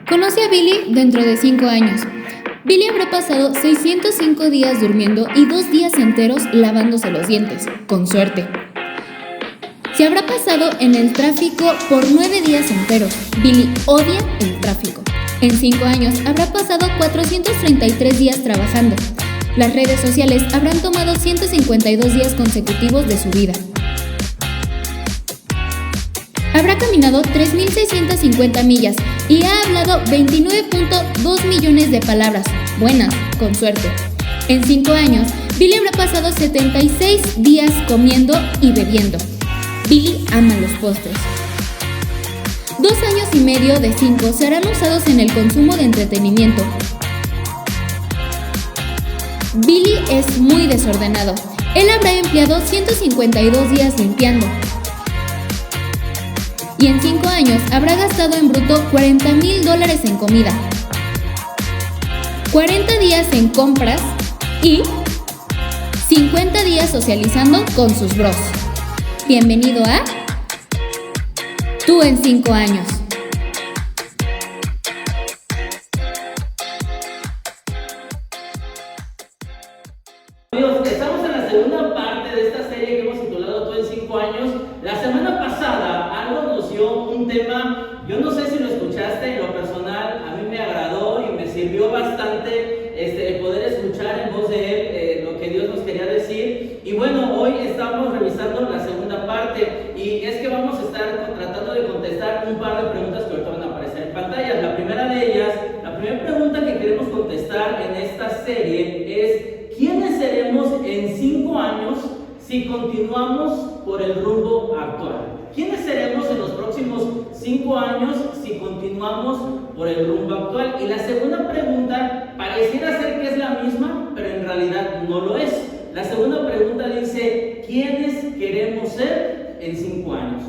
Conoce a Billy dentro de 5 años. Billy habrá pasado 605 días durmiendo y 2 días enteros lavándose los dientes, con suerte. Se habrá pasado en el tráfico por 9 días enteros. Billy odia el tráfico. En 5 años habrá pasado 433 días trabajando. Las redes sociales habrán tomado 152 días consecutivos de su vida. Habrá caminado 3.650 millas y ha hablado 29.2 millones de palabras, buenas, con suerte. En 5 años, Billy habrá pasado 76 días comiendo y bebiendo. Billy ama los postres. 2 años y medio de 5 serán usados en el consumo de entretenimiento. Billy es muy desordenado. Él habrá empleado 152 días limpiando. Y en 5 años habrá gastado en bruto $40,000 en comida, 40 días en compras y 50 días socializando con sus bros. Bienvenido a Tú en 5 años. Amigos, estamos en la segunda parte de esta serie que hemos titulado Tú en 5 años. La semana pasada algo nos dio un tema, yo no sé si lo escuchaste, en lo personal a mí me agradó y me sirvió bastante el poder escuchar en voz de él lo que Dios nos quería decir. Y bueno, hoy estamos revisando la segunda parte y es que vamos a estar tratando de contestar un par de preguntas que ahorita van a aparecer en pantalla. La primera de ellas, la primera pregunta que queremos contestar en esta serie es: ¿quiénes seremos en 5 años si continuamos por el rumbo actual? ¿Quiénes seremos en los próximos 5 años si continuamos por el rumbo actual? Y la segunda pregunta pareciera ser que es la misma, pero en realidad no lo es. La segunda pregunta dice: ¿quiénes queremos ser en 5 años?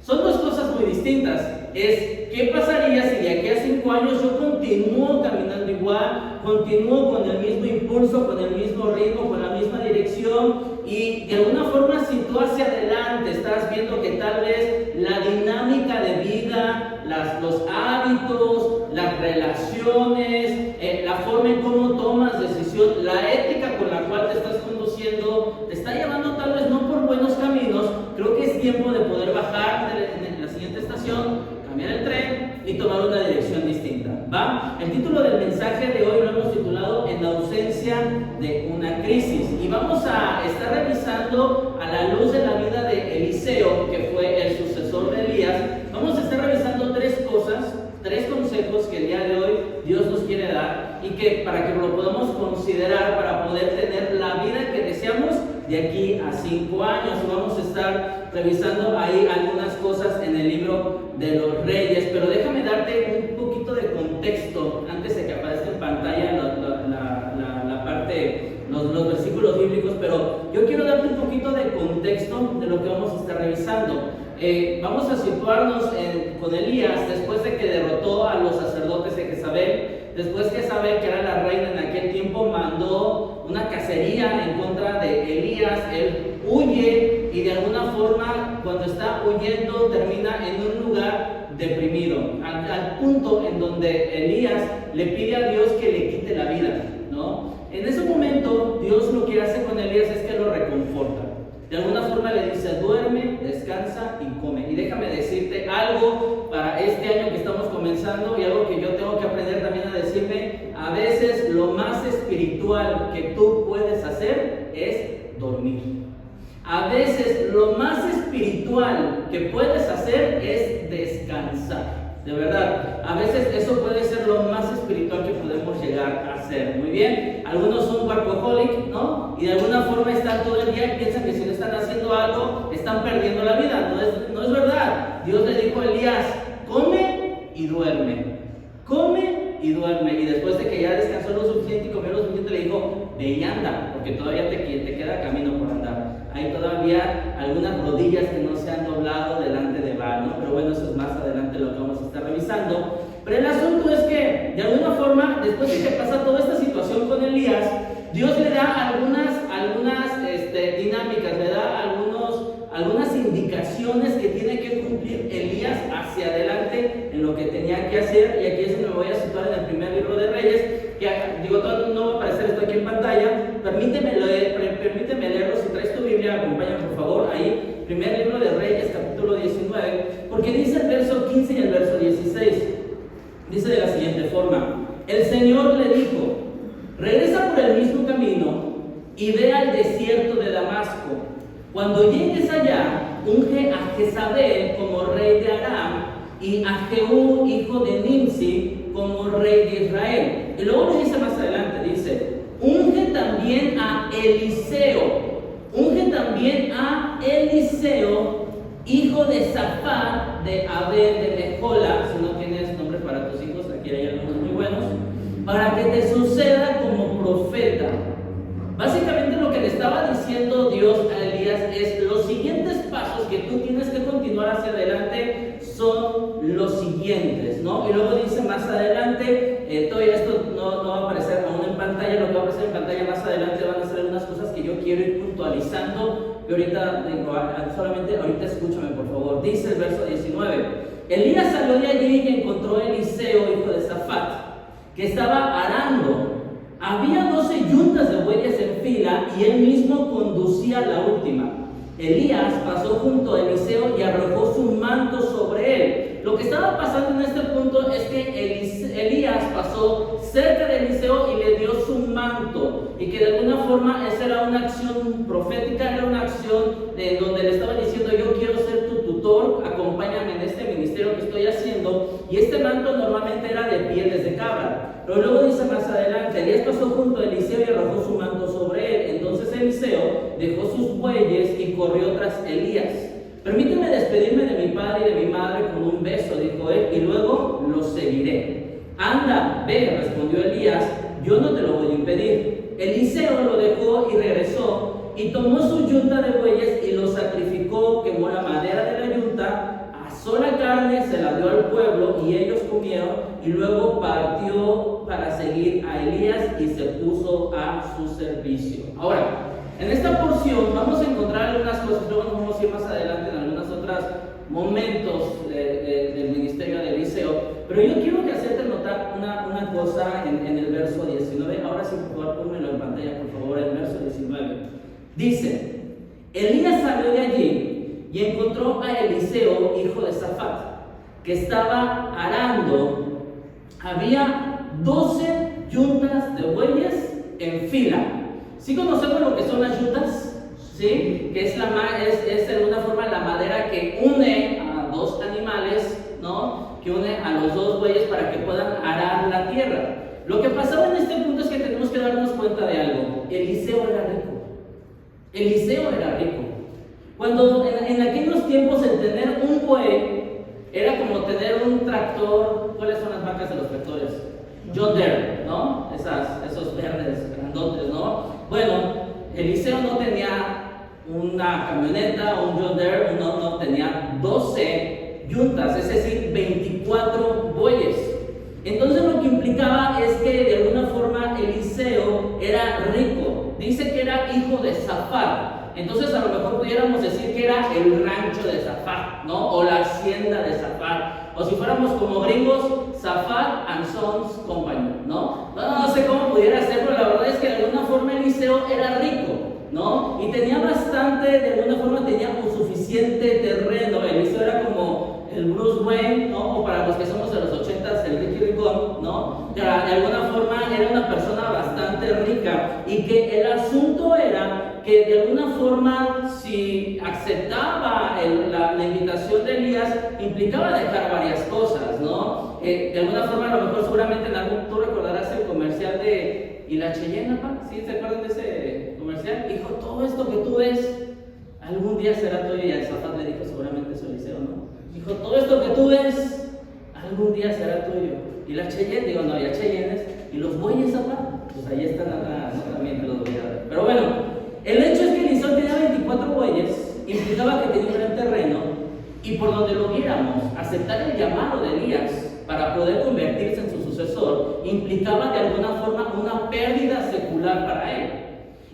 Son dos cosas muy distintas. Es: ¿qué pasaría si de aquí a 5 años yo continúo caminando igual, continúo con el mismo impulso, con el mismo ritmo, con la misma dirección? Y de alguna forma, si tú hacia adelante estás viendo que tal vez la dinámica de vida, los hábitos, las relaciones, la forma en cómo tomas decisión, la ética con la cual te estás conduciendo, te está llevando tal vez no por buenos caminos, creo que es tiempo de poder bajar en la siguiente estación, cambiar el tren y tomar una dirección distinta, ¿va? El título del mensaje de hoy lo hemos titulado En ausencia de una crisis, y vamos a estar revisando a la luz de la vida de Eliseo, que fue el sucesor de Elías. Vamos a estar revisando 3 cosas, 3 consejos que el día de hoy Dios nos quiere dar y que para que lo podamos considerar para poder tener la vida que deseamos de aquí a 5 años. Vamos a estar revisando ahí algunas cosas en el libro de los Reyes, pero déjame darte un poquito de contexto antes de que aparezca en pantalla la parte, los versículos bíblicos, pero yo quiero darte un poquito de contexto de lo que vamos a estar revisando. Vamos a situarnos con Elías después de que derrotó a los sacerdotes de Jezabel. Después Jezabel, que era la reina en aquel tiempo, mandó una cacería en contra de Elías. Él huye y de alguna forma, cuando está huyendo, termina en un lugar deprimido, al punto en donde Elías le pide a Dios que le quite la vida, ¿no? En ese momento, Dios lo que hace con Elías es que lo reconforta. De alguna forma le dice: duerme, descansa y come. Y déjame decirte algo para este año que estamos comenzando, y algo que yo tengo que aprender también a decirme: a veces lo más espiritual que tú puedes hacer es dormir. A veces lo más espiritual que puedes hacer es descansar. De verdad, a veces eso puede ser lo más espiritual que podemos llegar a hacer. Muy bien, algunos son workaholic, ¿no? Y de alguna forma están todo el día y piensan que si no están haciendo algo, están perdiendo la vida. No es verdad. Dios le dijo a Elías: come y duerme. Come y duerme. Y después de que ya descansó lo suficiente y comió lo suficiente, le dijo: ve y anda, porque todavía te queda camino por andar. Hay todavía algunas rodillas que no se han doblado delante de Baal, ¿no? Pero bueno, eso es más adelante lo que vamos a estar revisando. Pero el asunto es que, de alguna forma, después de que pasa toda esta situación con Elías, Dios le da algunas dinámicas, le da algunas indicaciones que tiene que cumplir Elías hacia adelante en lo que tenía tenía que hacer, y aquí es donde me voy a situar en el primer libro de Reyes, que digo, todo no va a aparecer esto aquí en pantalla, permíteme leerlo, si traes tu Biblia, acompáñame por favor, ahí, primer libro de Reyes, capítulo 19, porque dice el verso 15 y el verso 16, dice de la siguiente forma: el Señor le dijo, regresa por el mismo camino y ve al desierto de Damasco. Cuando llegues allá, unge a Jezabel como rey de Aram y a Jehú, hijo de Nimsi, como rey de Israel. Y luego lo dice más adelante, dice, unge también a Eliseo, hijo de Safat, de Abel de Mejola. Si no tienes nombre para tus hijos, aquí hay algunos muy buenos, para que te suceda como profeta. Básicamente lo que le estaba diciendo Dios a Elías es: los siguientes pasos que tú tienes que continuar hacia adelante son los siguientes, ¿no? Y luego dice más adelante, todo esto no va a aparecer aún en pantalla, lo que va a aparecer en pantalla más adelante van a ser unas cosas que yo quiero ir puntualizando, y ahorita digo, solamente ahorita escúchame por favor. Dice el verso 19, Elías salió de allí y encontró a Eliseo, hijo de Safat, que estaba arando. Había 12 yuntas de bueyes en fila y él mismo conducía la última. Elías pasó junto a Eliseo y arrojó su manto sobre él. Lo que estaba pasando en este punto es que Elías pasó cerca de Eliseo y le dio su manto, y que de alguna forma esa era una acción profética, era una acción donde le estaba diciendo: yo quiero ser tu tutor, acompáñame en este ministerio que estoy haciendo. Y este manto normalmente era de pieles de cabra. Pero luego dice más adelante, Elías pasó junto a Eliseo y arrojó su manto sobre él. Entonces Eliseo dejó sus bueyes y corrió tras Elías. Permíteme despedirme de mi padre y de mi madre con un beso, dijo él, y luego los seguiré. Anda, ve, respondió Elías, yo no te lo voy a impedir. Eliseo lo dejó y regresó, y tomó su yunta de bueyes y lo sacrificó, quemó la madera de la yunta, asó la carne, se la dio al pueblo y ellos comieron, y luego partió para seguir a Elías y se puso a su servicio. Ahora, en esta porción vamos a encontrar algunas cosas, luego nos vamos a ir más adelante en algunos otros momentos del ministerio de Eliseo, pero yo quiero que hacerte notar una cosa en el verso 19. Ahora sí, por favor, pónmelo en pantalla, por favor, el verso 19. Dice, Elías salió de allí y encontró a Eliseo, hijo de Safat, que estaba arando. Había 12 yuntas de bueyes en fila. ¿Sí conocemos lo que son las yuntas? ¿Sí? Que es de alguna forma la madera que une a dos animales, ¿no? Que une a los dos bueyes para que puedan arar la tierra. Lo que pasaba en este punto es que tenemos que darnos cuenta de algo. Eliseo era rico. Eliseo era rico. Cuando en aquellos tiempos el tener un buey era como tener un tractor. ¿Cuáles son las marcas de los tractores? John Deere, ¿no? Esos verdes grandotes, ¿no? Bueno, Eliseo no tenía una camioneta, un John Deere, no tenía 12 yuntas, es decir, 24 bueyes. Entonces lo que implicaba es que de alguna forma Eliseo era rico. Dice que era hijo de Safat. Entonces a lo mejor pudiéramos decir que era el rancho de Safat, ¿no? O la hacienda de Safat. O si fuéramos como gringos, Safat and Sons Company, ¿no? No sé cómo pudiera ser, pero la verdad es que de alguna forma Eliseo era rico, ¿no? Y tenía bastante, de alguna forma tenía un suficiente terreno. Eliseo era como el Bruce Wayne, ¿no? O para los que somos de los 80s, el Ricky Ricón, ¿no? De alguna forma era una persona bastante rica, y que el asunto era que de alguna forma, si aceptaba la invitación de Elías, implicaba dejar varias cosas, ¿no? De alguna forma, a lo mejor seguramente tú recordarás el comercial de ¿y la Cheyenne, papá? ¿Sí? ¿Se acuerdan de ese comercial? Dijo, todo esto que tú ves, algún día será tuyo. Y al Zafat le dijo seguramente eso Eliseo, ¿no? Dijo, todo esto que tú ves, algún día será tuyo. Y la Cheyenne, digo, no había Cheyennes. Y los bueyes, papá, pues ahí están atrás, ¿no? También te los voy a ver. Pero bueno, el hecho es que Eliseo tenía 24 bueyes, implicaba que tenía un gran terreno, y por donde lo viéramos, aceptar el llamado de Elías para poder convertirse en su sucesor, implicaba de alguna forma una pérdida secular para él.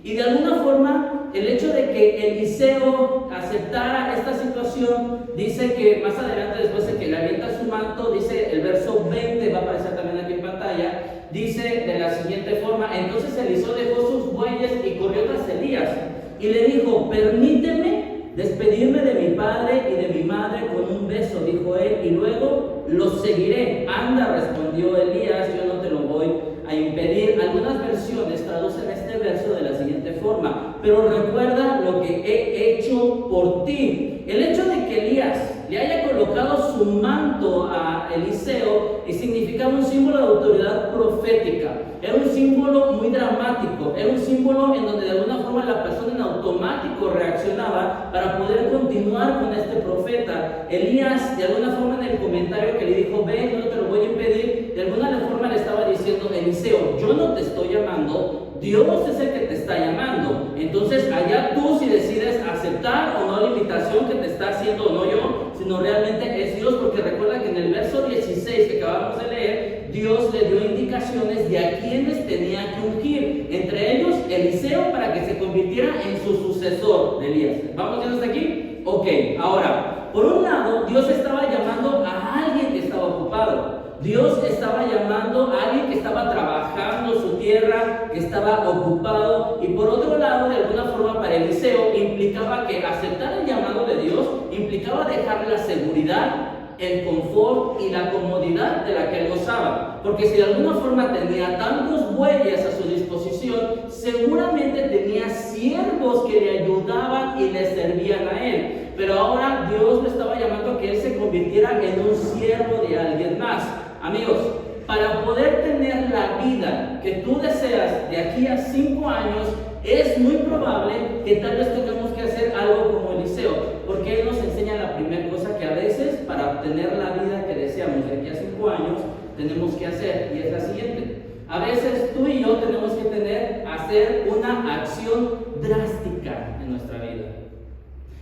Y de alguna forma, el hecho de que Eliseo aceptara esta situación, dice que más adelante, después de que le avienta su manto, dice el verso 20, va a aparecer también aquí en pantalla, dice de la siguiente forma: entonces Eliseo dejó sus bueyes y corrió tras Elías y le dijo: permíteme despedirme de mi padre y de mi madre con un beso, dijo él, y luego los seguiré. Anda, respondió Elías, yo no te lo voy a impedir. Algunas versiones traducen este verso de la siguiente forma: pero recuerda lo que he hecho por ti. El hecho de que Elías le haya colocado su manto a Eliseo y significaba un símbolo de autoridad profética. Era un símbolo muy dramático, era un símbolo en donde de alguna forma la persona en automático reaccionaba para poder continuar con este profeta. Elías, de alguna forma, en el comentario que le dijo: ven, no te lo voy a impedir, de alguna forma le estaba diciendo: Eliseo, yo no te estoy llamando, Dios es el que te está llamando. Entonces allá tú si decides aceptar o no la invitación que te está haciendo, no yo, sino realmente es Dios, porque recuerda que en el verso 16 que acabamos de leer, Dios le dio indicaciones de a quienes tenía que ungir, entre ellos Eliseo, para que se convirtiera en su sucesor de Elías. ¿Vamos viendo hasta aquí? Ok, ahora, por un lado, Dios estaba llamando a alguien que estaba ocupado. Dios estaba llamando a alguien que estaba trabajando su tierra, que estaba ocupado, y por otro lado, de alguna forma, para Eliseo implicaba que aceptar el llamado de Dios implicaba dejar la seguridad, el confort y la comodidad de la que él gozaba, porque si de alguna forma tenía tantos bueyes a su disposición, seguramente tenía siervos que le ayudaban y le servían a él. Pero ahora Dios le estaba llamando a que él se convirtiera en un siervo de alguien más. Amigos, para poder tener la vida que tú deseas de aquí a 5 años, es muy probable que tal vez tengamos que hacer algo como Eliseo, porque él nos enseña la primera cosa que a veces para obtener la vida que deseamos de aquí a 5 años tenemos que hacer, y es la siguiente: a veces tú y yo tenemos que hacer una acción drástica en nuestra vida.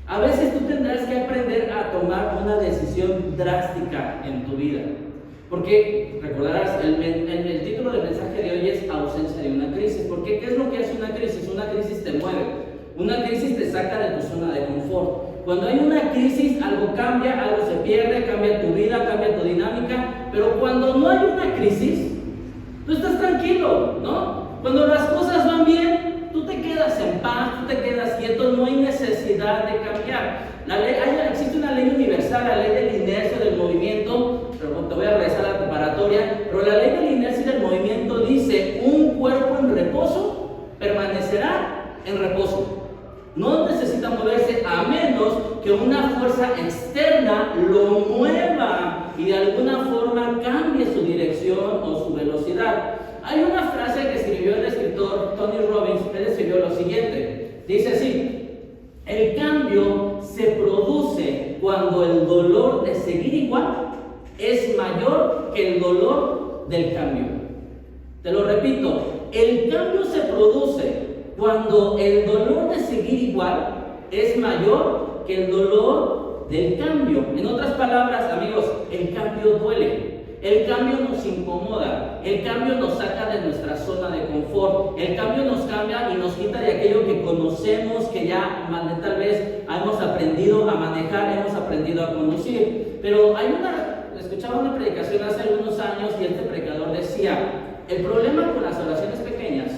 A veces tú tendrás que aprender a tomar una decisión drástica en tu vida. Porque recordarás, el título del mensaje de hoy es ausencia de una crisis. Porque ¿qué es lo que hace una crisis? Una crisis te mueve. Una crisis te saca de tu zona de confort. Cuando hay una crisis, algo cambia, algo se pierde, cambia tu vida, cambia tu dinámica. Pero cuando no hay una crisis, tú estás tranquilo, ¿no? Cuando las cosas van bien, tú te quedas en paz, tú te quedas quieto, no hay necesidad de cambiar. Existe una ley universal, la ley de la inercia del movimiento, pero te voy a regresar a la preparatoria, pero la ley de la inercia del movimiento dice: un cuerpo en reposo permanecerá en reposo. No necesita moverse a menos que una fuerza externa lo mueva y de alguna forma cambie su dirección o su velocidad. Hay una frase que escribió el escritor Tony Robbins. Él escribió lo siguiente, dice así: el cambio se produce cuando el dolor de seguir igual es mayor que el dolor del cambio. Te lo repito, el cambio se produce cuando el dolor de seguir igual es mayor que el dolor del cambio. En otras palabras, amigos, el cambio duele. El cambio nos incomoda, el cambio nos saca de nuestra zona de confort, el cambio nos cambia y nos quita de aquello que conocemos, que ya tal vez hemos aprendido a manejar, hemos aprendido a conducir. Pero escuchaba una predicación hace algunos años y este predicador decía: el problema con las oraciones pequeñas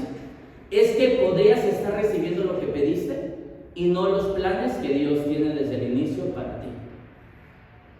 es que podrías estar recibiendo lo que pediste y no los planes que Dios tiene desde el inicio para ti.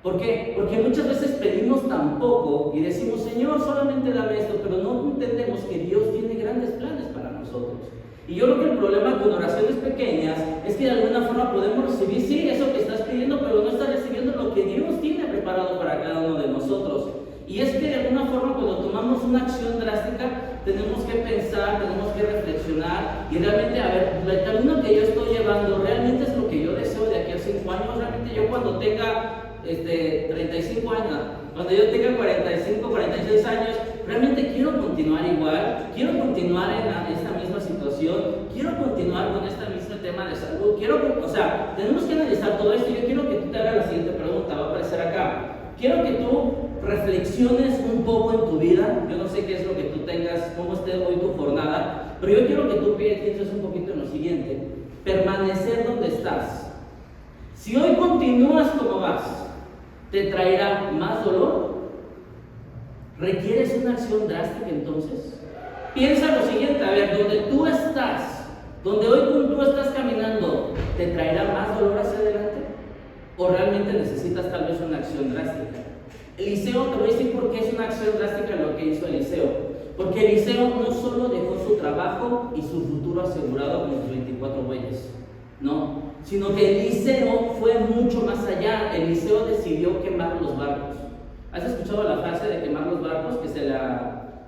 ¿Por qué? Porque muchas veces pedimos tan poco y decimos: Señor, solamente dame esto, pero no entendemos que Dios tiene grandes planes para nosotros. Y yo creo que el problema con oraciones pequeñas es que de alguna forma podemos recibir, sí, eso que estás pidiendo, pero no estás recibiendo lo que Dios tiene preparado para cada uno de nosotros. Y es que de alguna forma, cuando tomamos una acción drástica, tenemos que pensar, tenemos que reflexionar y realmente, a ver, el camino que yo estoy llevando realmente es lo que yo deseo de aquí a 5 años. Realmente yo cuando tenga 35 años, cuando yo tenga 45, 46 años, realmente quiero continuar igual, quiero continuar en esta misma situación, quiero continuar con este mismo tema de salud, tenemos que analizar todo esto. Yo quiero que tú te hagas la siguiente pregunta, va a aparecer acá. Quiero que tú reflexiones un poco en tu vida. Yo no sé qué es lo que tú tengas, cómo esté hoy tu jornada, pero yo quiero que tú pienses un poquito en lo siguiente. permanecer donde estás. Si hoy continúas como vas, ¿te traerá más dolor? ¿Requieres una acción drástica entonces? Piensa lo siguiente, a ver, donde tú estás, donde hoy tú estás caminando, ¿te traerá más dolor hacia adelante? ¿O realmente necesitas tal vez una acción drástica? Eliseo, te voy a decir por qué es una acción drástica lo que hizo Eliseo. Porque Eliseo no solo dejó su trabajo y su futuro asegurado con sus 24 bueyes, no, sino que Eliseo fue mucho más allá. Eliseo decidió quemar los barcos. ¿Has escuchado la frase de quemar los barcos?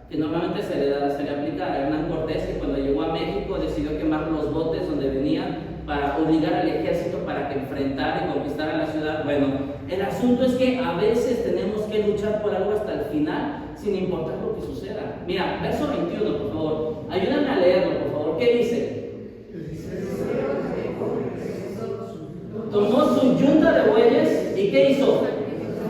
Que normalmente se le aplica a Hernán Cortés, que cuando llegó a México decidió quemar los botes donde venían para obligar al ejército para que enfrentara y conquistara la ciudad. Bueno, el asunto es que a veces tenemos que luchar por algo hasta el final, sin importar lo que suceda. Mira, verso 21, por favor. Ayúdame a leerlo, por favor. ¿Qué dice? Tomó su yunta de bueyes y ¿qué hizo?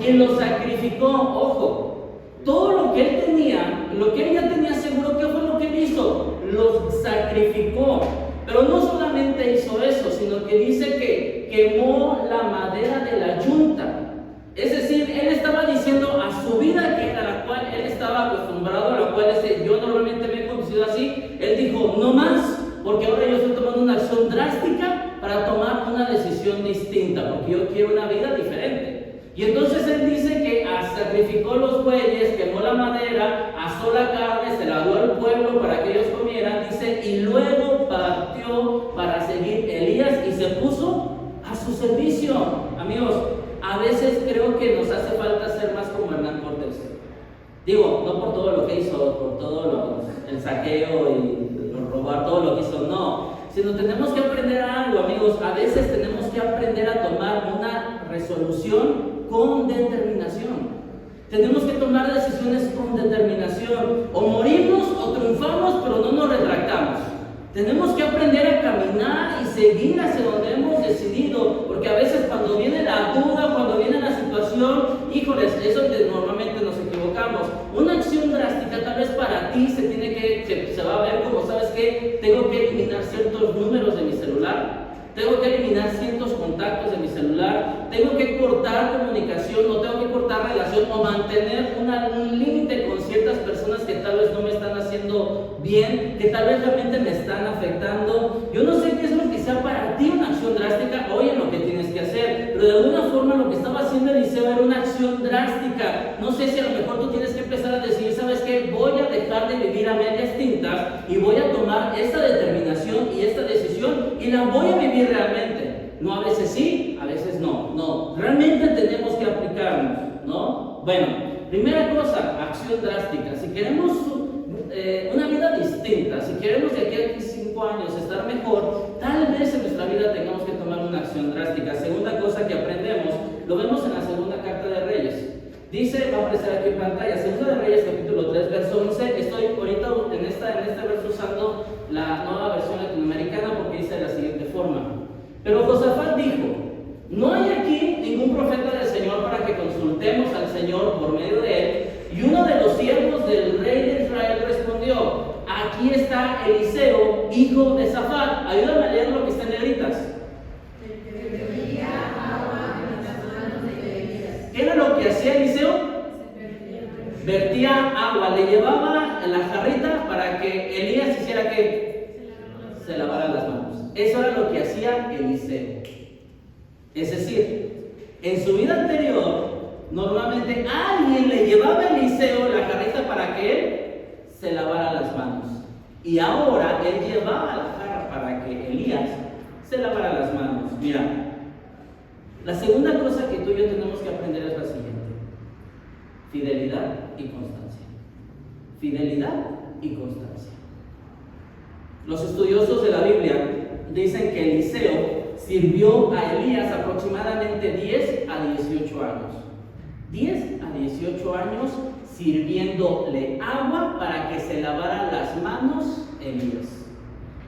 Y lo sacrificó. Ojo, todo lo que él tenía, lo que él ya tenía seguro, ¿qué fue lo que él hizo? Lo sacrificó. Pero no solamente hizo eso, sino que dice que quemó la madera de la yunta. Es decir, él estaba diciendo a su vida, que era la cual él estaba acostumbrado, a la cual yo normalmente me he conducido así, él dijo, no más, porque ahora yo estoy tomando una acción drástica para tomar una decisión distinta, porque yo quiero una vida diferente. Y entonces él dice que sacrificó los bueyes, quemó la madera, asó la carne, se la dio al pueblo para que ellos comieran, dice, y luego partió para seguir Elías y se puso a su servicio. Amigos, a veces creo que nos hace falta ser más como Hernán Cortés. Digo, no por todo lo que hizo, por todo el saqueo y robar todo lo que hizo, no. Sino tenemos que aprender algo, amigos. A veces tenemos que aprender a tomar una resolución con determinación. Tenemos que tomar decisiones con determinación. O morimos o triunfamos, pero no nos retractamos. Tenemos que aprender a caminar y seguir hacia donde hemos decidido, porque a veces cuando viene la duda, cuando viene la situación, híjoles, es donde normalmente nos equivocamos. Una acción drástica tal vez para ti se va a ver como, ¿sabes qué? Tengo que eliminar ciertos números de mi celular, tengo que eliminar ciertos contactos de mi celular, tengo que cortar comunicación, o tengo que cortar relación, o mantener un límite con ciertas personas que tal vez no me están haciendo bien, que tal vez realmente me están afectando. Yo no sé qué es lo que sea para ti una acción drástica hoy en lo que tienes que hacer, pero de alguna forma lo que estaba haciendo Eliseo era una acción drástica. No sé si a lo mejor tú tienes que empezar a decir, ¿sabes qué? Voy a dejar de vivir a medias tintas y voy a tomar esta determinación y esta decisión y la voy a vivir realmente. No, a veces sí, a veces no. No, realmente tenemos que aplicarnos, ¿no? Bueno, primera cosa, acción drástica. Si queremos una vida distinta, si queremos de aquí a 5 años estar mejor, tal vez en nuestra vida tengamos que tomar una acción drástica. Segunda cosa que aprendemos, lo vemos en la segunda carta de Reyes. Dice, va a aparecer aquí en pantalla, segunda de Reyes capítulo 3, verso 11. Estoy ahorita en este verso usando la nueva versión latinoamericana porque dice de la siguiente forma. Pero Josafat dijo, no hay aquí ningún profeta del Señor para que consultemos al Señor por medio de él. Y uno de los siervos del rey de Israel respondió, aquí está Eliseo, hijo de Safat. Ayúdame a leer lo que está en negritas. ¿Qué era lo que hacía Eliseo? Vertía agua, le llevaba en la jarrita para que Elías hiciera que se lavara las manos. Eso era lo que hacía Eliseo. Es decir, en su vida anterior, normalmente alguien le llevaba a Eliseo la jarrita para que él se lavara las manos. Y ahora él llevaba la jarra para que Elías se lavara las manos. Mira, la segunda cosa que tú y yo tenemos que aprender es la siguiente: fidelidad y constancia. Fidelidad y constancia. Los estudiosos de la Biblia dicen que Eliseo sirvió a Elías aproximadamente 10 a 18 años. 10 a 18 años sirviéndole agua para que se lavara las manos Elías.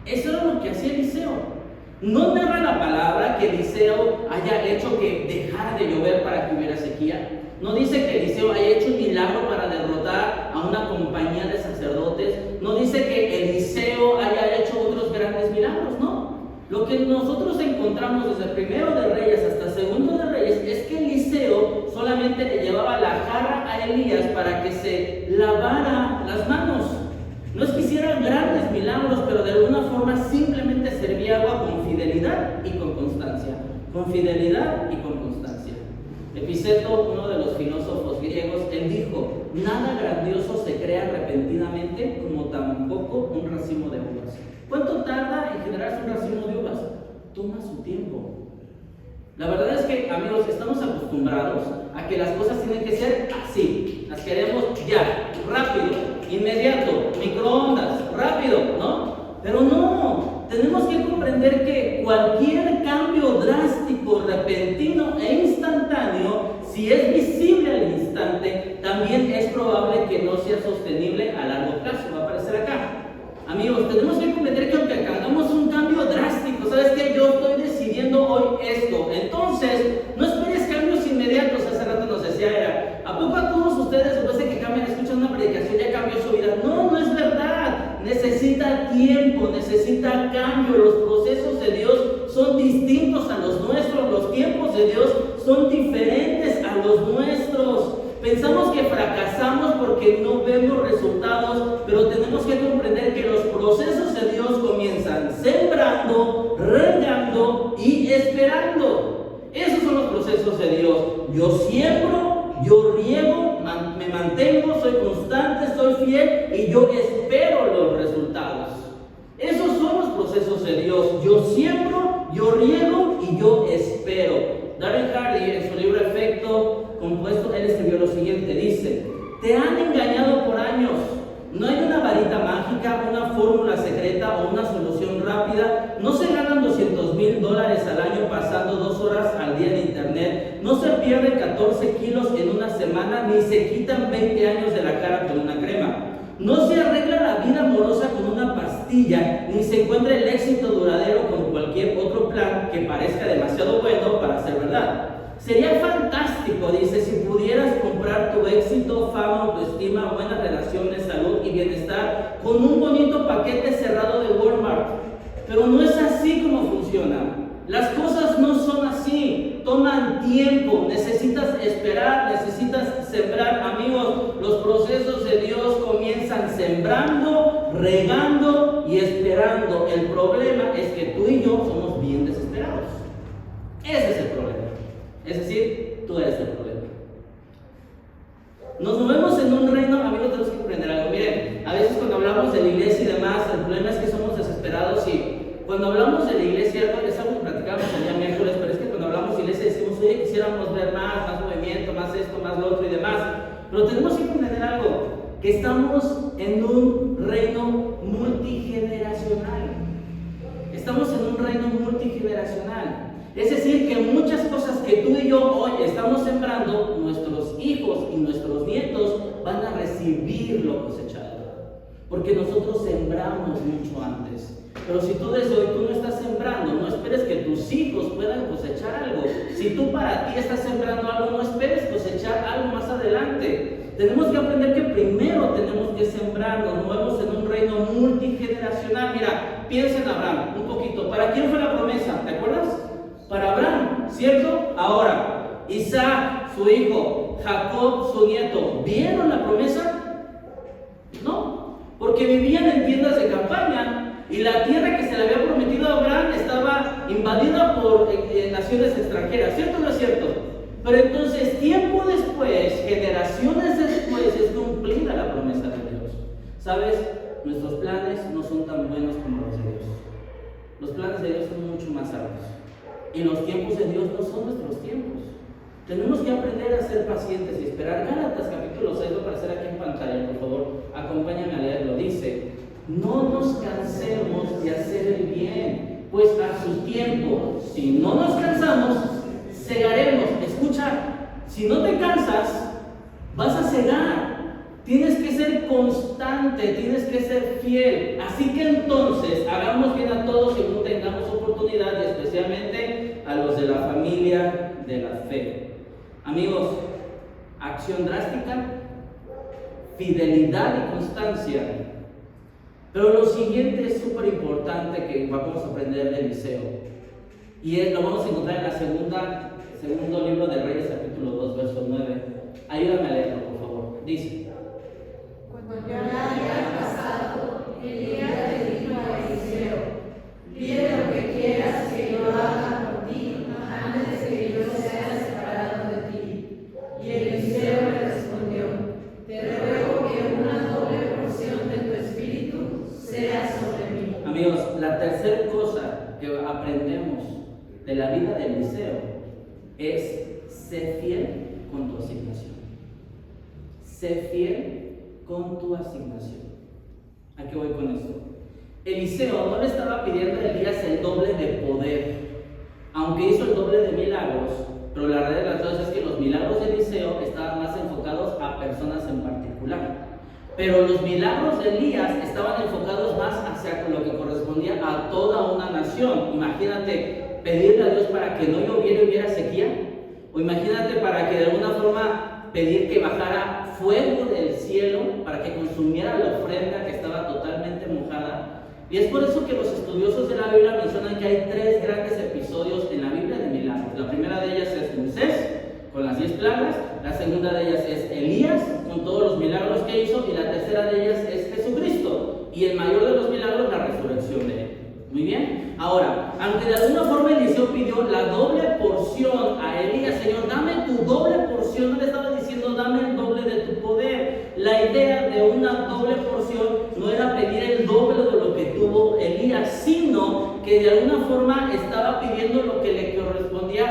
Eso era lo que hacía Eliseo. No narra la palabra que Eliseo haya hecho que dejara de llover para que hubiera sequía. No dice que Eliseo haya hecho un milagro para derrotar a una compañía de sacerdotes. No dice que Eliseo haya hecho otros grandes milagros, no. Lo Lo que nosotros encontramos desde primero de Reyes hasta segundo de Reyes es que Eliseo solamente le llevaba la jarra a Elías para que se lavara las manos. No es que hicieran grandes milagros, pero de alguna forma simplemente servía agua con fidelidad y con constancia. Con fidelidad y con constancia. Epiceto, uno de los filósofos griegos, él dijo: nada grandioso se crea repentinamente, como tampoco un racimo de uvas. ¿Cuánto tarda en generarse un racimo de uvas? Toma su tiempo. La verdad es que, amigos, estamos acostumbrados a que las cosas tienen que ser así. Las queremos ya, rápido, inmediato, microondas, rápido, ¿no? Pero no, tenemos que comprender que cualquier cambio drástico, repentino e instantáneo, si es visible al instante, también es probable que no sea sostenible a largo plazo. Va a aparecer acá. Amigos, tenemos que comprender que aunque hagamos un cambio drástico, ¿sabes qué? Yo estoy decidiendo hoy esto. Entonces, no esperes cambios inmediatos. Hace rato nos decía Era, ¿a poco a todos ustedes, después de que cambian, escuchan una predicación, ya cambió su vida? No, no es verdad. Necesita tiempo, necesita cambio. Los procesos de Dios son distintos a los nuestros. Los tiempos de Dios son diferentes a los nuestros. Pensamos que fracasamos porque no vemos resultados, pero tenemos que comprender que los procesos de Dios comienzan sembrando, regando y esperando. Esos son los procesos de Dios. Yo siembro, yo riego, me mantengo, soy constante, soy fiel y yo espero los resultados. Esos son los procesos de Dios. Yo siembro, yo riego y yo espero. Darren Hardy, en su libro Efecto Compuesto, él escribió lo siguiente, dice: te han engañado por años. No hay una varita mágica, una fórmula secreta o una solución rápida. No se ganan $200,000 al año pasando 2 horas al día en internet. No se pierden 14 kilos en una semana, ni se quitan 20 años de la cara con una crema. No se arregla la vida amorosa con una pastilla, ni se encuentra el éxito duradero con cualquier otro plan que parezca demasiado bueno para ser verdad. Sería fantástico, dice, si pudieras comprar tu éxito, fama, autoestima, buenas relaciones, salud y bienestar con un bonito paquete cerrado de Walmart. Pero no es así como funciona. Las cosas no son así, toman tiempo, necesitas esperar, necesitas sembrar. Amigos, los procesos de Dios comienzan sembrando, regando y esperando. El problema es que tú y yo somos bien desesperados. Ese es el problema. Es decir, tú eres el problema. Nos movemos en un reino, amigos, tenemos que comprender algo. Miren, a veces cuando hablamos de la iglesia y demás, el problema es que somos desesperados y cuando hablamos de la iglesia, es algo que platicamos el día miércoles, pero es que cuando hablamos de iglesia decimos, oye, quisiéramos ver más movimiento, más esto, más lo otro y demás. Pero tenemos que comprender algo, que estamos en un reino multigeneracional. Estamos en un reino multigeneracional. Es decir, que muchas cosas que tú y yo hoy estamos sembrando, nuestros hijos y nuestros nietos van a recibir lo cosechado. Porque nosotros sembramos mucho antes. Pero si tú desde hoy tú no estás sembrando, no esperes que tus hijos puedan cosechar algo. Si tú para ti estás sembrando algo, no esperes cosechar algo más adelante. Tenemos que aprender que primero tenemos que sembrar. Nos movemos en un reino multigeneracional. Mira, piensa en Abraham un poquito. ¿Para quién fue la promesa? ¿Te acuerdas? Para Abraham, ¿cierto? Ahora, Isaac, su hijo, Jacob, su nieto, ¿vieron la promesa? No, porque vivían en tiendas de campaña y la tierra que se le había prometido a Abraham estaba invadida por naciones extranjeras, ¿cierto o no es cierto? Pero entonces, tiempo después, generaciones después, es cumplida la promesa de Dios. ¿Sabes? Nuestros planes no son tan buenos como los de Dios. Los planes de Dios son mucho más altos. Y los tiempos de Dios no son nuestros tiempos. Tenemos que aprender a ser pacientes y esperar. Gálatas capítulo 6 va a aparecer aquí en pantalla, por favor. Acompáñame a leerlo. Dice: no nos cansemos de hacer el bien, pues a su tiempo, si no nos cansamos, segaremos. Escucha, si no te cansas, vas a segar. Tienes que ser constante, tienes que ser fiel. Así que entonces, hagamos bien a todos según tengamos oportunidad, y especialmente a los de la familia de la fe. Amigos, acción drástica, fidelidad y constancia, Pero lo siguiente es súper importante que vamos a aprender de Eliseo. Y lo vamos a encontrar en la segundo libro de Reyes, capítulo 2, verso 9. Ayúdame a leerlo, por favor. Dice: Cuando ya había pasado, Elías le dijo a Eliseo: pide lo que quieras que yo haga por ti, antes de que yo sea separado de ti. Y Eliseo le respondió: te ruego que una doble porción de tu espíritu sea sobre mí. Amigos, la tercera cosa que aprendemos de la vida de Eliseo es ser fiel con tu asignación. Sé fiel con tu asignación. ¿A qué voy con esto? Eliseo no le estaba pidiendo a Elías el doble de poder, aunque hizo el doble de milagros, pero la realidad de las cosas es que los milagros de Eliseo estaban más enfocados a personas en particular. Pero los milagros de Elías estaban enfocados más hacia lo que correspondía a toda una nación. Imagínate pedirle a Dios para que no lloviera y hubiera sequía, o imagínate para que de alguna forma pedir que bajara fuego del cielo para que consumiera la ofrenda que estaba totalmente mojada. Y es por eso que los estudiosos de la Biblia mencionan que hay 3 grandes episodios en la Biblia de milagros. La primera de ellas es Moisés con las 10 plagas, la segunda de ellas es Elías con todos los milagros que hizo, y la tercera de ellas es Jesucristo, y el mayor de los milagros, la resurrección de él. Muy bien. Ahora, aunque de alguna forma Eliseo pidió la doble porción a Elías: Señor, dame tu doble porción, no le estaba diciendo dame el doble de tu poder. La idea de una doble porción no era pedir el doble de lo que tuvo Elías, sino que de alguna forma estaba pidiendo lo que le correspondía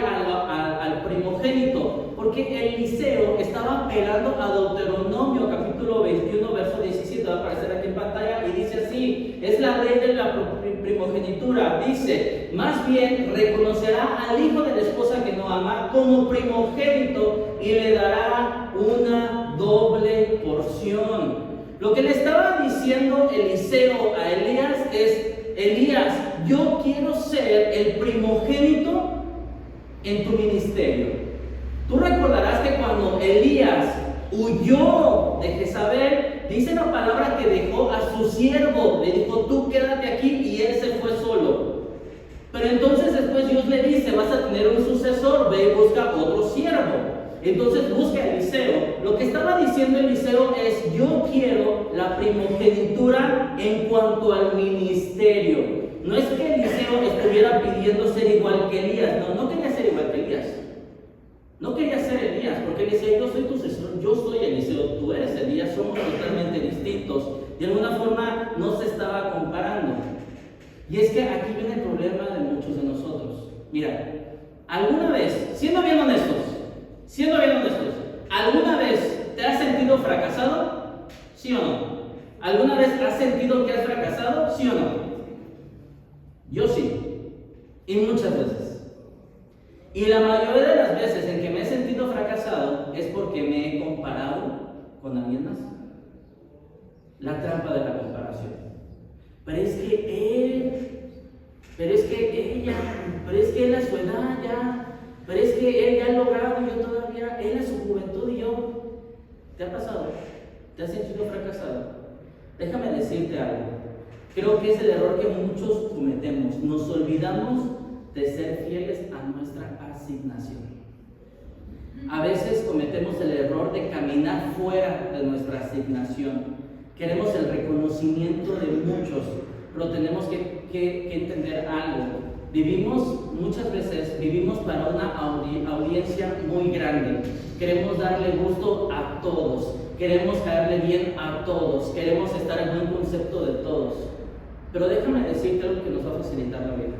al primogénito, porque Eliseo estaba apelando a Deuteronomio capítulo 21 verso 17, va a aparecer aquí en pantalla, y dice así: es la ley de la primogenitura. Dice: más bien reconocerá al hijo de la esposa que no ama como primogénito y le dará una doble porción. Lo que le estaba diciendo Eliseo a Elías es: Elías, yo quiero ser el primogénito en tu ministerio. Tú recordarás que cuando Elías huyó de Jezabel, dice la palabra que dejó a su siervo, le dijo: tú quédate aquí, y él se fue solo. Pero entonces después Dios le dice: vas a tener un sucesor, ve y busca otro siervo. Entonces busca a Eliseo. Lo que estaba diciendo Eliseo es: yo quiero la primogenitura en cuanto al ministerio. No es que Eliseo estuviera pidiendo ser igual que Elías, no quería ser igual que Elías. No quería ser Elías, porque él decía: yo soy tu sucesor, yo soy Eliseo, tú eres Elías, somos totalmente distintos. De alguna forma no se estaba comparando. Y es que aquí viene el problema de muchos de nosotros. Mira, alguna vez, siendo bien honestos, ¿alguna vez te has sentido fracasado? ¿Sí o no? ¿Alguna vez has sentido que has fracasado? ¿Sí o no? Yo sí, y muchas veces. Y la mayoría de las veces en que me he sentido fracasado es porque me he comparado con alguien más. La trampa de la comparación. Pero es que él, pero es que ella, pero es que él a su edad ya, pero es que él ya ha logrado y yo todavía, él a su juventud y yo. ¿Te ha pasado? ¿Te has sentido fracasado? Déjame decirte algo. Creo que es el error que muchos cometemos. Nos olvidamos de ser fieles a nuestra asignación. A veces cometemos el error de caminar fuera de nuestra asignación. Queremos el reconocimiento de muchos, pero tenemos que entender algo. Muchas veces vivimos para una audiencia muy grande. Queremos darle gusto a todos, queremos caerle bien a todos, queremos estar en buen concepto de todos. Pero déjame decirte algo que nos va a facilitar la vida.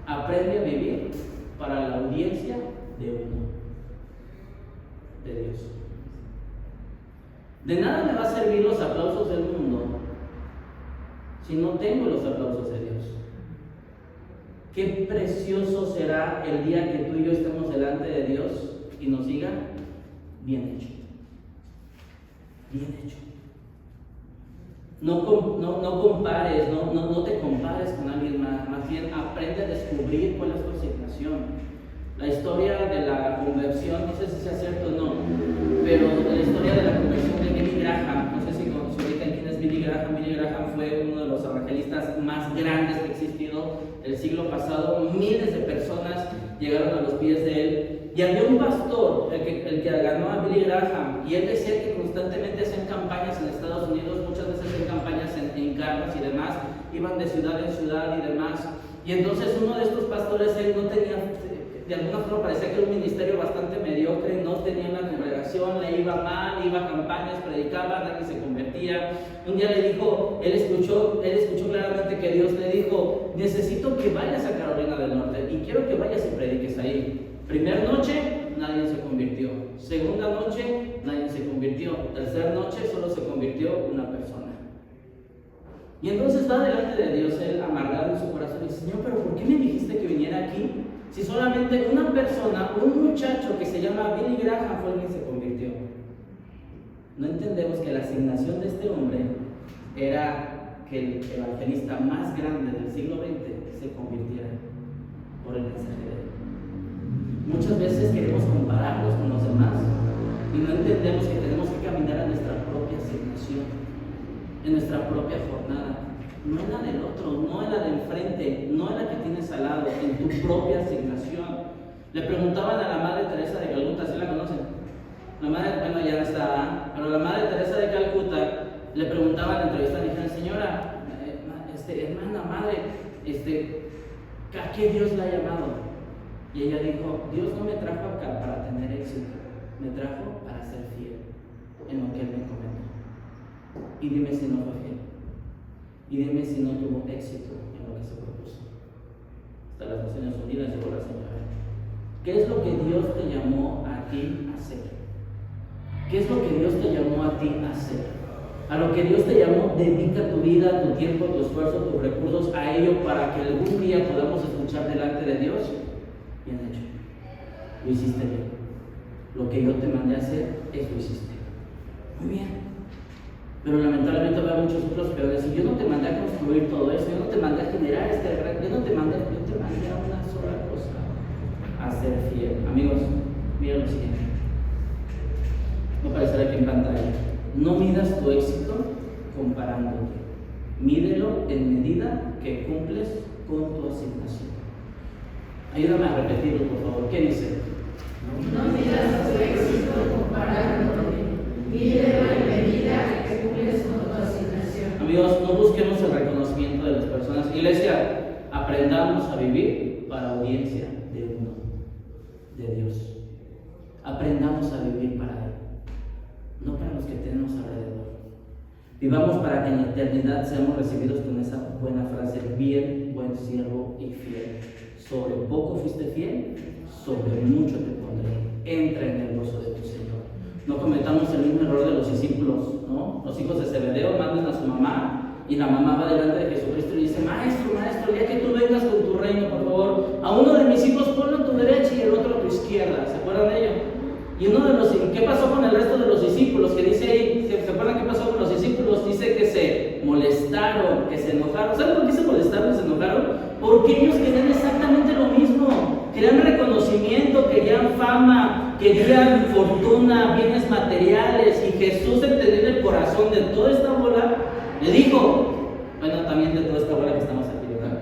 Aprende a vivir para la audiencia de uno, de Dios. De nada me va a servir los aplausos del mundo si no tengo los aplausos de Dios. Qué precioso será el día que tú y yo estemos delante de Dios y nos diga: bien hecho, bien hecho. No compares, no te compares con alguien más bien aprende a descubrir cuál es tu asignación. La historia de la conversión, no sé si sea cierto o no, pero la historia de la conversión de Billy Graham, no sé si ubican quién es Billy Graham. Graham. Billy Graham fue uno de los evangelistas más grandes que ha existido el siglo pasado. Miles de personas llegaron a los pies de él. Y había un pastor, el que ganó a Billy Graham, y él decía que constantemente hacían campañas en Estados Unidos, muchas veces hacían campañas en carros y demás, iban de ciudad en ciudad y demás. Y entonces uno de estos pastores, él no tenía, de alguna forma parecía que era un ministerio bastante mediocre, no tenía una congregación, le iba mal, iba a campañas, predicaba, nadie se convertía. Un día le dijo, él escuchó claramente que Dios le dijo: necesito que vayas a Carolina del Norte y quiero que vayas y prediques ahí. Primera noche, nadie se convirtió. Segunda noche, nadie se convirtió. Tercera noche, solo se convirtió una persona. Y entonces va delante de Dios, él amargado en su corazón, y dice: Señor, ¿pero por qué me dijiste que viniera aquí? Si solamente una persona, un muchacho que se llama Billy Graham fue el que se convirtió. No entendemos que la asignación de este hombre era que el evangelista más grande del siglo XX se convirtiera por el mensaje de él. Muchas veces queremos compararnos con los demás y no entendemos que tenemos que caminar a nuestra propia asignación, en nuestra propia jornada, no en la del otro, no en la de enfrente, no en la que tienes al lado, en tu propia asignación. Le preguntaban a la Madre Teresa de Calcuta, ¿sí la conocen? La madre, bueno, ya no está, pero la Madre Teresa de Calcuta le preguntaba en la entrevista, le dijeron: señora, hermana, madre, ¿a qué Dios la ha llamado? Y ella dijo: Dios no me trajo acá para tener éxito, me trajo para ser fiel en lo que Él me encomendó. Y dime si no fue fiel, y dime si no tuvo éxito en lo que se propuso. Hasta las Naciones Unidas llegó la señora. ¿Qué es lo que Dios te llamó a ti a hacer? ¿Qué es lo que Dios te llamó a ti a hacer? A lo que Dios te llamó, dedica tu vida, tu tiempo, tu esfuerzo, tus recursos a ello, para que algún día podamos escuchar delante de Dios: bien hecho, lo hiciste bien. Lo que yo te mandé a hacer, eso hiciste muy bien. Pero lamentablemente veo muchos otros peores. Y yo no te mandé a construir todo eso, yo no te mandé a generar yo te mandé a una sola cosa: a ser fiel. Amigos, miren lo siguiente. No aparecerá aquí en pantalla. No midas tu éxito comparándote. Mídelo en medida que cumples con tu asignación. Ayúdame a repetirlo, por favor. ¿Qué dice? No midas tu éxito comparándote. Mídelo en medida que cumples con tu asignación. Amigos, no busquemos el reconocimiento de las personas. Iglesia, aprendamos a vivir para audiencia de uno, de Dios. Aprendamos a vivir para Él, no para los que tenemos alrededor. Vivamos para que en la eternidad seamos recibidos con esa buena frase: bien, buen siervo y fiel. Sobre poco fuiste fiel, sobre mucho te pondré. Entra en el gozo de tu Señor. No cometamos el mismo error de los discípulos, ¿no? Los hijos de Zebedeo mandan a su mamá y la mamá va delante de Jesucristo y dice: maestro, ya que tú vengas con tu reino, por favor, a uno de mis hijos ponlo a tu derecha y el otro a tu izquierda. ¿Se acuerdan de ello? Y ¿qué pasó con el resto de los discípulos? Que dice ahí, ¿se acuerdan qué pasó con los discípulos? Dice que se molestaron, que se enojaron. ¿Saben por qué se molestaron y se enojaron? Porque ellos querían exactamente lo mismo. Querían reconocimiento, querían fama, querían fortuna, bienes materiales. Y Jesús, entendiendo el corazón de toda esta bola, le dijo, bueno, también de toda esta bola que estamos aquí, ¿verdad?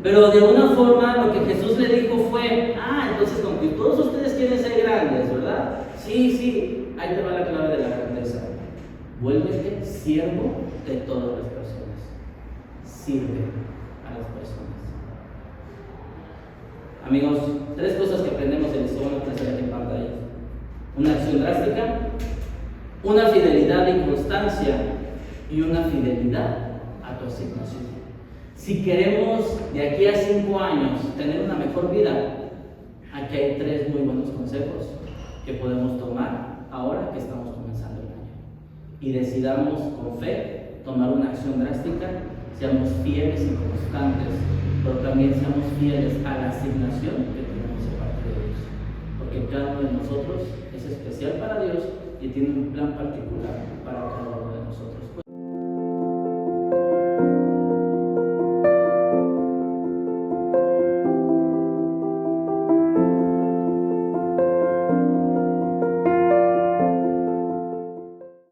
Pero de alguna forma lo que Jesús le dijo fue: entonces como que todos ustedes quieren ser grandes, ¿verdad? Sí, ahí te va la clave de la grandeza. Vuélvete siervo de todas las personas. Sirve a las personas. Amigos, 3 cosas que aprendemos en esto, van a aparecer aquí en pantalla. Una acción drástica, una fidelidad y constancia, y una fidelidad a tu asignación. Si queremos de aquí a 5 años tener una mejor vida, aquí hay 3 muy buenos consejos que podemos tomar ahora que estamos comenzando el año. Y decidamos con fe tomar una acción drástica, seamos fieles y constantes, pero también seamos fieles a la asignación que tenemos de parte de Dios. Porque cada uno de nosotros es especial para Dios y tiene un plan particular para cada uno de nosotros.